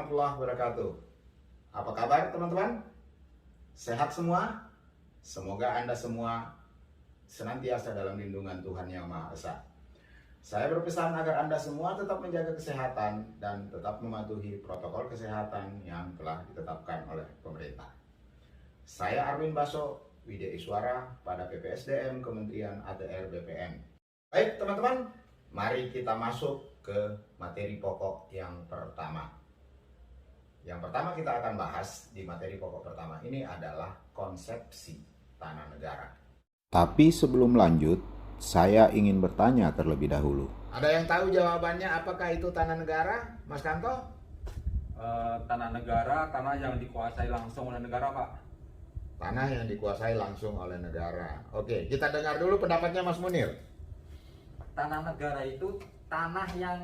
warahmatullahi wabarakatuh. Apa kabar teman-teman? Sehat semua? Semoga Anda semua senantiasa dalam lindungan Tuhan Yang Maha Esa. Saya berpesan agar Anda semua tetap menjaga kesehatan dan tetap mematuhi protokol kesehatan yang telah ditetapkan oleh pemerintah. Saya Arwin Baso, Widya Iswara pada PPSDM Kementerian ATR BPN. Baik teman-teman, mari kita masuk ke materi pokok yang pertama. Yang pertama kita akan bahas di materi pokok pertama ini adalah konsepsi tanah negara. Tapi sebelum lanjut, saya ingin bertanya terlebih dahulu. Ada yang tahu jawabannya apakah itu tanah negara, Mas Kanto? Tanah negara, tanah yang dikuasai langsung oleh negara, Pak. Tanah yang dikuasai langsung oleh negara. Oke, kita dengar dulu pendapatnya Mas Munir. Tanah negara itu tanah yang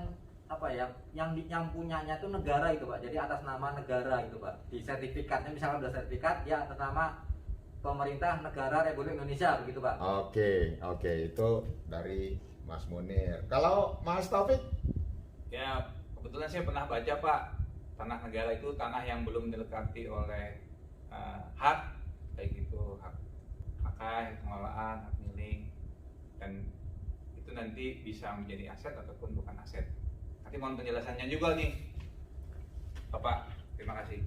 yang punyanya itu negara itu, Pak. Jadi atas nama negara itu, Pak. Di sertifikatnya misalnya udah sertifikat ya atas nama pemerintah negara Republik Indonesia begitu, Pak. Oke, itu dari Mas Munir. Kalau Mas Taufik? Ya, kebetulan saya pernah baca, Pak. Tanah negara itu tanah yang belum dilekati oleh hak, kayak gitu, hak pakai, pengelolaan, hak milik, dan itu nanti bisa menjadi aset ataupun bukan aset. Nanti mohon penjelasannya juga nih, Bapak. Terima kasih.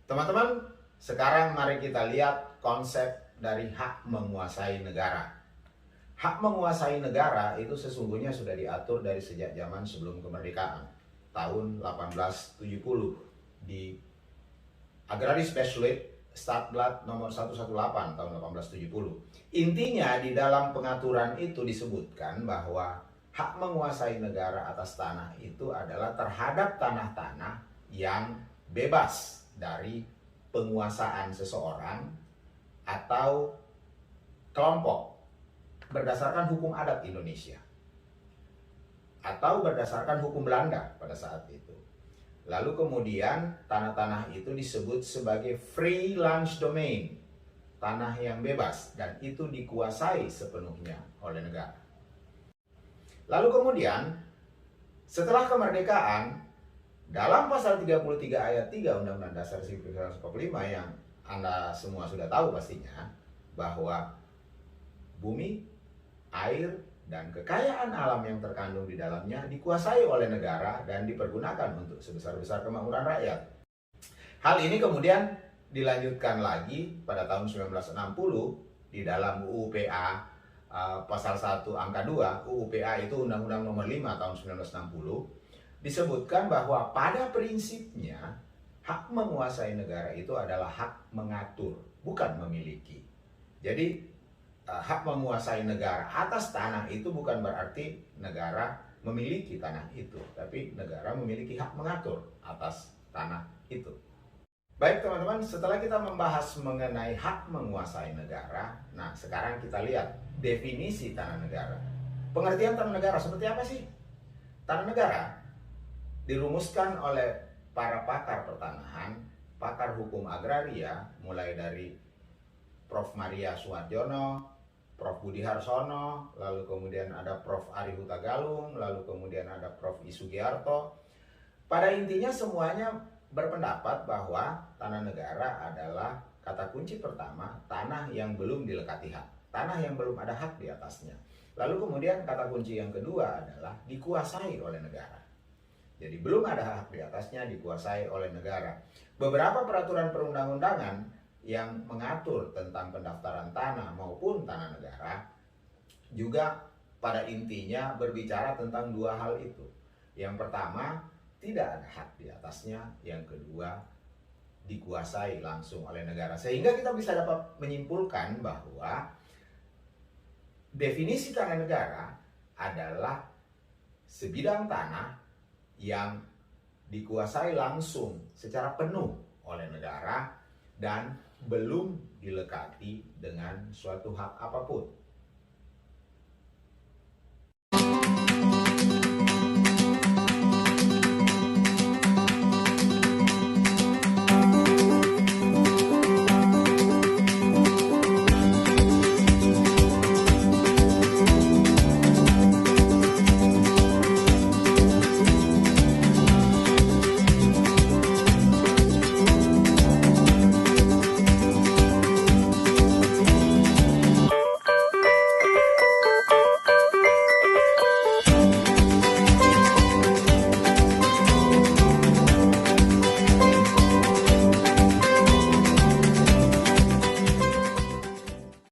Teman-teman, sekarang mari kita lihat konsep dari hak menguasai negara. Hak menguasai negara itu sesungguhnya sudah diatur dari sejak zaman sebelum kemerdekaan, tahun 1870 di Agraris Besluit Stadblad nomor 118 tahun 1870. Intinya di dalam pengaturan itu disebutkan bahwa hak menguasai negara atas tanah itu adalah terhadap tanah-tanah yang bebas dari penguasaan seseorang atau kelompok berdasarkan hukum adat Indonesia atau berdasarkan hukum Belanda pada saat itu. Lalu kemudian tanah-tanah itu disebut sebagai free land domain, tanah yang bebas, dan itu dikuasai sepenuhnya oleh negara. Lalu kemudian setelah kemerdekaan, dalam pasal 33 ayat 3 Undang-Undang Dasar 1945 yang Anda semua sudah tahu pastinya, bahwa bumi, air, dan kekayaan alam yang terkandung di dalamnya dikuasai oleh negara dan dipergunakan untuk sebesar-besar kemakmuran rakyat. Hal ini kemudian dilanjutkan lagi pada tahun 1960 di dalam UU PA pasal 1 angka 2, UU PA itu Undang-Undang nomor 5 tahun 1960, disebutkan bahwa pada prinsipnya hak menguasai negara itu adalah hak mengatur, bukan memiliki. Jadi hak menguasai negara atas tanah itu bukan berarti negara memiliki tanah itu, tapi negara memiliki hak mengatur atas tanah itu. Baik teman-teman, setelah kita membahas mengenai hak menguasai negara, nah sekarang kita lihat definisi tanah negara. Pengertian tanah negara seperti apa sih? Tanah negara dirumuskan oleh para pakar pertanahan, pakar hukum agraria, mulai dari Prof. Maria Suardjono, Prof. Budi Harsono, lalu kemudian ada Prof. Ari Hutagalung, lalu kemudian ada Prof. I. Sugiarto. Pada intinya semuanya berpendapat bahwa tanah negara adalah kata kunci pertama, tanah yang belum dilekati hak, tanah yang belum ada hak di atasnya. Lalu kemudian kata kunci yang kedua adalah dikuasai oleh negara. Jadi belum ada hak di atasnya, dikuasai oleh negara. Beberapa peraturan perundang-undangan yang mengatur tentang pendaftaran tanah maupun tanah negara juga pada intinya berbicara tentang dua hal itu. Yang pertama, tidak ada hak di atasnya. Yang kedua, dikuasai langsung oleh negara. Sehingga kita bisa dapat menyimpulkan bahwa definisi tanah negara adalah sebidang tanah yang dikuasai langsung secara penuh oleh negara dan belum dilekati dengan suatu hak apapun.